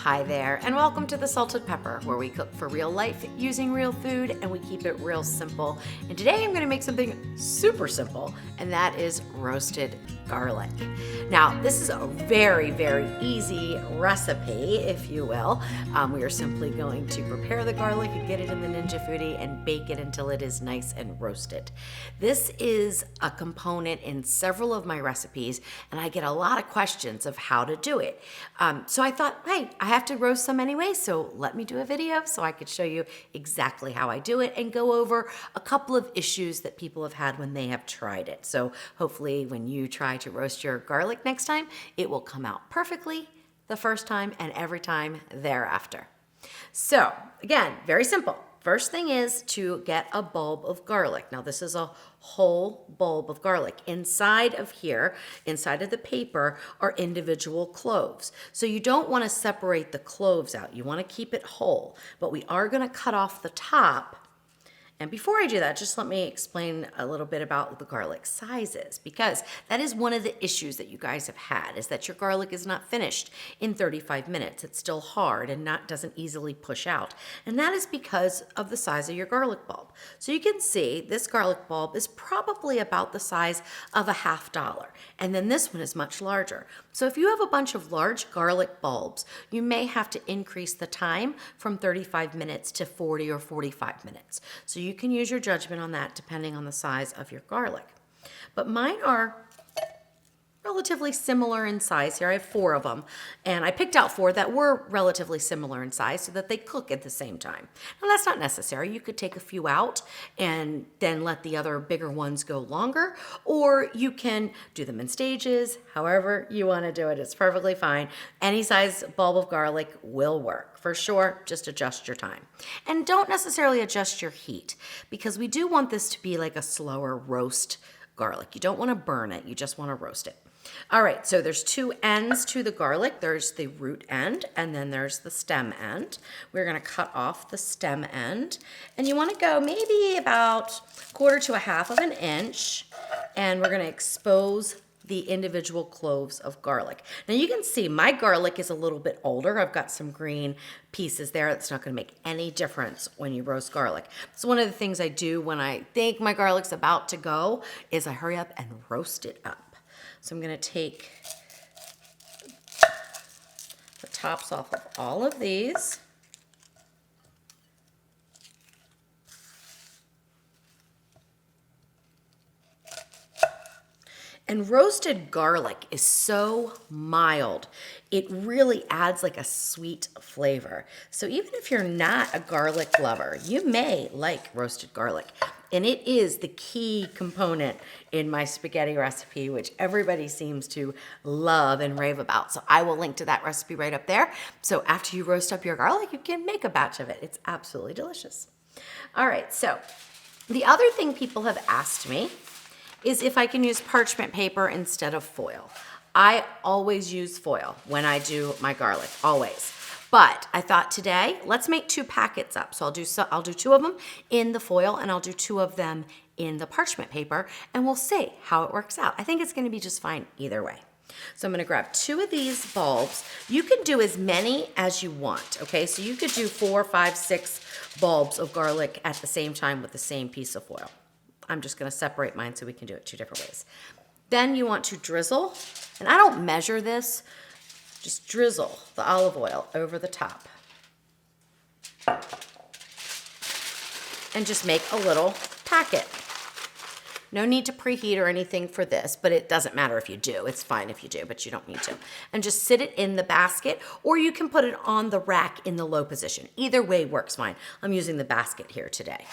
Hi there, and welcome to The Salted Pepper, where we cook for real life using real food and we keep it real simple. And today I'm going to make something super simple, and that is roasted garlic. Now, this is a very, very easy recipe, if you will. We are simply going to prepare the garlic and get it in the Ninja Foodi and bake it until it is nice and roasted. This is a component in several of my recipes, and I get a lot of questions of how to do it. So I thought, hey, I have to roast some anyway, so let me do a video so I could show you exactly how I do it and go over a couple of issues that people have had when they have tried it. So hopefully when you try to roast your garlic next time, it will come out perfectly the first time and every time thereafter. So again, very simple. First thing is to get a bulb of garlic. Now this is a whole bulb of garlic. Inside of here, inside of the paper, are individual cloves. So you don't want to separate the cloves out. You want to keep it whole, but we are going to cut off the top. And before I do that, just let me explain a little bit about the garlic sizes, because that is one of the issues that you guys have had, is that your garlic is not finished in 35 minutes. It's still hard and doesn't easily push out. And that is because of the size of your garlic bulb. So you can see this garlic bulb is probably about the size of $50. And then this one is much larger. So if you have a bunch of large garlic bulbs, you may have to increase the time from 35 minutes to 40 or 45 minutes. So you can use your judgment on that depending on the size of your garlic. But mine are relatively similar in size here. I have 4 of them, and I picked out 4 that were relatively similar in size so that they cook at the same time. Now that's not necessary. You could take a few out and then let the other bigger ones go longer, or you can do them in stages. However you want to do it, it's perfectly fine. Any size bulb of garlic will work. For sure, just adjust your time. And don't necessarily adjust your heat, because we do want this to be like a slower roast garlic. You don't want to burn it, you just want to roast it. All right, so there's 2 ends to the garlic. There's the root end, and then there's the stem end. We're gonna cut off the stem end, and you wanna go maybe about 1/4 to 1/2 of an inch, and we're gonna expose the individual cloves of garlic. Now you can see my garlic is a little bit older. I've got some green pieces there. That's not gonna make any difference when you roast garlic. So one of the things I do when I think my garlic's about to go is I hurry up and roast it up. So I'm gonna take the tops off of all of these. And roasted garlic is so mild. It really adds like a sweet flavor. So even if you're not a garlic lover, you may like roasted garlic. And it is the key component in my spaghetti recipe, which everybody seems to love and rave about. So I will link to that recipe right up there. So after you roast up your garlic, you can make a batch of it. It's absolutely delicious. All right, so the other thing people have asked me is if I can use parchment paper instead of foil. I always use foil when I do my garlic, always. But I thought today, let's make 2 packets up. So I'll do 2 of them in the foil, and I'll do 2 of them in the parchment paper, and we'll see how it works out. I think it's gonna be just fine either way. So I'm gonna grab 2 of these bulbs. You can do as many as you want, okay? So you could do 4, 5, 6 bulbs of garlic at the same time with the same piece of foil. I'm just gonna separate mine so we can do it 2 different ways. Then you want to drizzle, and I don't measure this, just drizzle the olive oil over the top. And just make a little packet. No need to preheat or anything for this, but it doesn't matter if you do. It's fine if you do, but you don't need to. And just sit it in the basket, or you can put it on the rack in the low position. Either way works fine. I'm using the basket here today.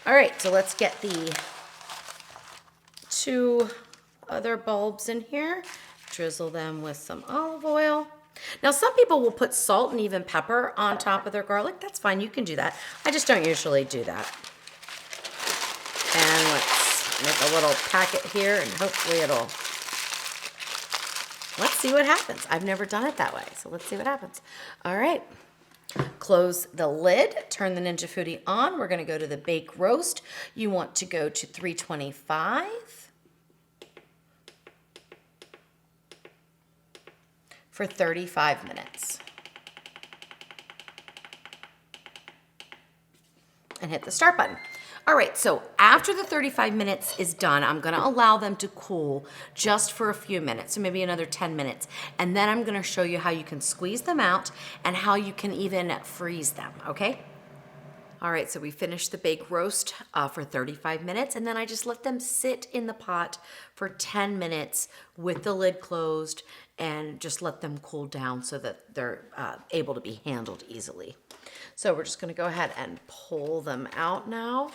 All right, so let's get the 2 other bulbs in here. Drizzle them with some olive oil. Now, some people will put salt and even pepper on top of their garlic. That's fine, you can do that. I just don't usually do that. And let's make a little packet here, and hopefully let's see what happens. I've never done it that way, so let's see what happens. All right. Close the lid, turn the Ninja Foodi on. We're gonna go to the bake roast. You want to go to 325 for 35 minutes. and hit the start button. All right, so after the 35 minutes is done, I'm gonna allow them to cool just for a few minutes, so maybe another 10 minutes. And then I'm gonna show you how you can squeeze them out and how you can even freeze them, okay? All right, so we finished the baked roast for 35 minutes, and then I just let them sit in the pot for 10 minutes with the lid closed and just let them cool down so that they're able to be handled easily. So we're just gonna go ahead and pull them out now.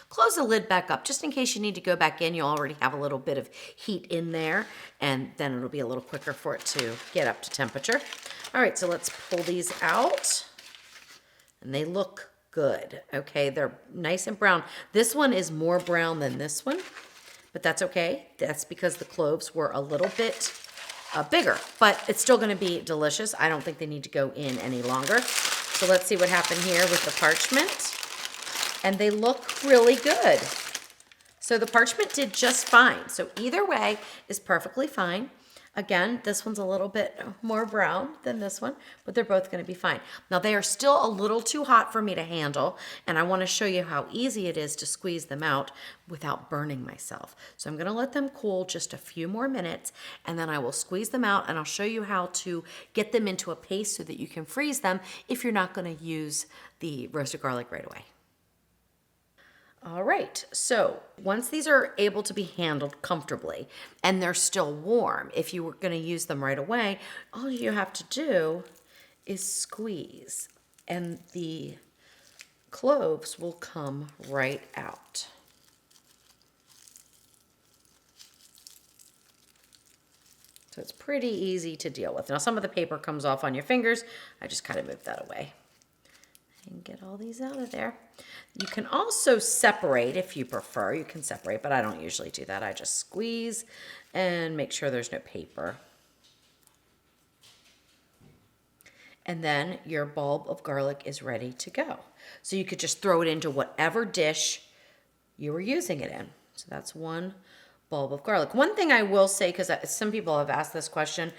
Close the lid back up just in case you need to go back in. You already have a little bit of heat in there, and then it'll be a little quicker for it to get up to temperature. All right, so let's pull these out. And they look good, okay? They're nice and brown. This one is more brown than this one, but that's okay. That's because the cloves were a little bit bigger, but it's still gonna be delicious. I don't think they need to go in any longer. So let's see what happened here with the parchment. And they look really good. So the parchment did just fine. So either way is perfectly fine. Again, this one's a little bit more brown than this one, but they're both gonna be fine. Now they are still a little too hot for me to handle, and I wanna show you how easy it is to squeeze them out without burning myself. So I'm gonna let them cool just a few more minutes, and then I will squeeze them out, and I'll show you how to get them into a paste so that you can freeze them if you're not gonna use the roasted garlic right away. All right, so once these are able to be handled comfortably and they're still warm, if you were gonna use them right away, all you have to do is squeeze and the cloves will come right out. So it's pretty easy to deal with. Now some of the paper comes off on your fingers. I just kind of moved that away. And get all these out of there. You can also separate if you prefer. You can separate, but I don't usually do that. I just squeeze and make sure there's no paper. And then your bulb of garlic is ready to go. So you could just throw it into whatever dish you were using it in. So that's one bulb of garlic. One thing I will say, because some people have asked this question,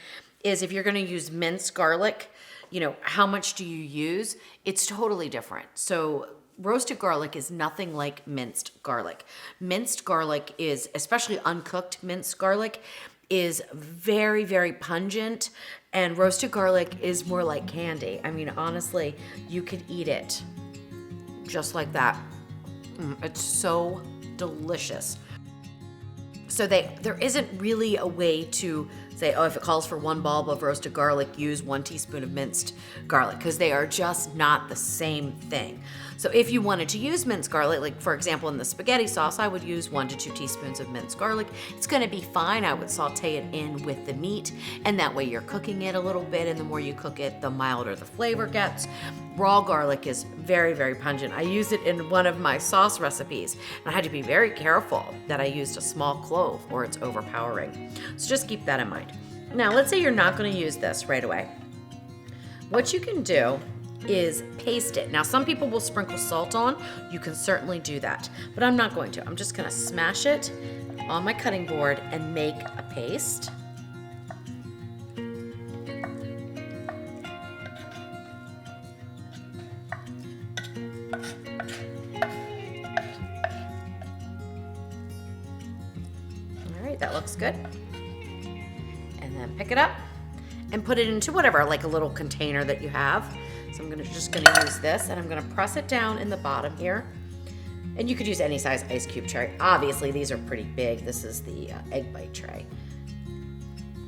is if you're going to use minced garlic, you know, how much do you use? It's totally different. So roasted garlic is nothing like minced garlic. Minced garlic is, especially uncooked minced garlic, is very, very pungent, and roasted garlic is more like candy. I mean, honestly, you could eat it just like that. It's so delicious. So there isn't really a way to say, oh, if it calls for one bulb of roasted garlic, use 1 teaspoon of minced garlic, because they are just not the same thing. So if you wanted to use minced garlic, like for example in the spaghetti sauce, I would use 1 to 2 teaspoons of minced garlic. It's gonna be fine. I would saute it in with the meat, and that way you're cooking it a little bit, and the more you cook it, the milder the flavor gets. Raw garlic is very, very pungent. I use it in one of my sauce recipes, and I had to be very careful that I used a small clove or it's overpowering. So just keep that in mind. Now, let's say you're not gonna use this right away. What you can do is paste it. Now, some people will sprinkle salt on. You can certainly do that, but I'm not going to. I'm just gonna smash it on my cutting board and make a paste. All right, that looks good. And then pick it up and put it into whatever, like a little container that you have. So I'm just gonna use this, and I'm gonna press it down in the bottom here. And you could use any size ice cube tray. Obviously, these are pretty big. This is the egg bite tray.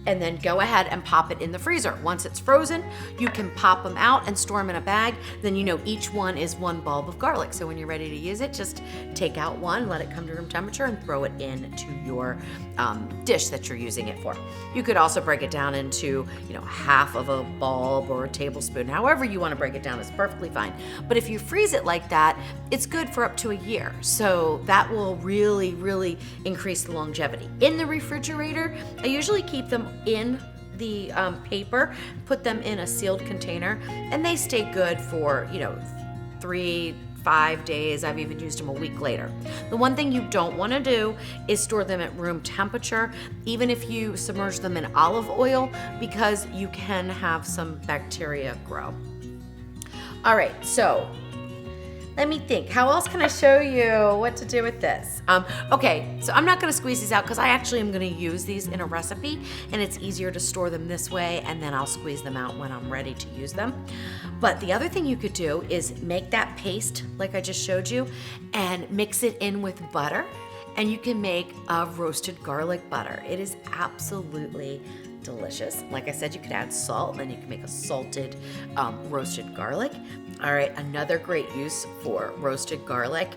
And then go ahead and pop it in the freezer. Once it's frozen, you can pop them out and store them in a bag. Then you know each one is 1 bulb of garlic. So when you're ready to use it, just take out one, let it come to room temperature, and throw it into your dish that you're using it for. You could also break it down into, you know, half of a bulb or a tablespoon. However you want to break it down is perfectly fine. But if you freeze it like that, it's good for up to a year. So that will really, really increase the longevity. In the refrigerator, I usually keep them in the paper, put them in a sealed container, and they stay good for, you know, 3, 5 days. I've even used them a week later. The one thing you don't want to do is store them at room temperature, even if you submerge them in olive oil, because you can have some bacteria grow. All right, so let me think. How else can I show you what to do with this? Okay, so I'm not gonna squeeze these out because I actually am gonna use these in a recipe, and it's easier to store them this way, and then I'll squeeze them out when I'm ready to use them. But the other thing you could do is make that paste like I just showed you and mix it in with butter, and you can make a roasted garlic butter. It is absolutely delicious. Like I said, you could add salt, then you can make a salted roasted garlic. All right, another great use for roasted garlic,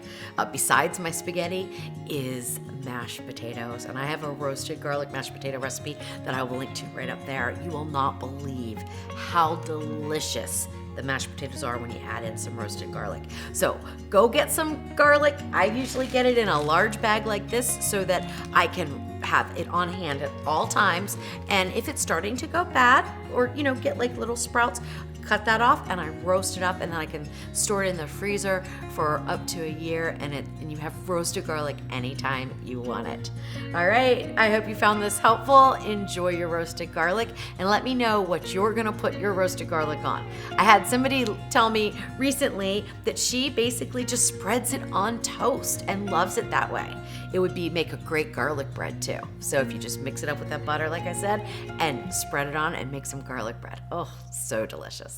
besides my spaghetti, is mashed potatoes. And I have a roasted garlic mashed potato recipe that I will link to right up there. You will not believe how delicious the mashed potatoes are when you add in some roasted garlic. So go get some garlic. I usually get it in a large bag like this so that I can have it on hand at all times. And if it's starting to go bad or, get like little sprouts, cut that off and I roast it up, and then I can store it in the freezer for up to a year, and you have roasted garlic anytime you want it. All right, I hope you found this helpful. Enjoy your roasted garlic and let me know what you're gonna put your roasted garlic on. I had somebody tell me recently that she basically just spreads it on toast and loves it that way. It would make a great garlic bread too. So if you just mix it up with that butter, like I said, and spread it on and make some garlic bread. Oh, so delicious.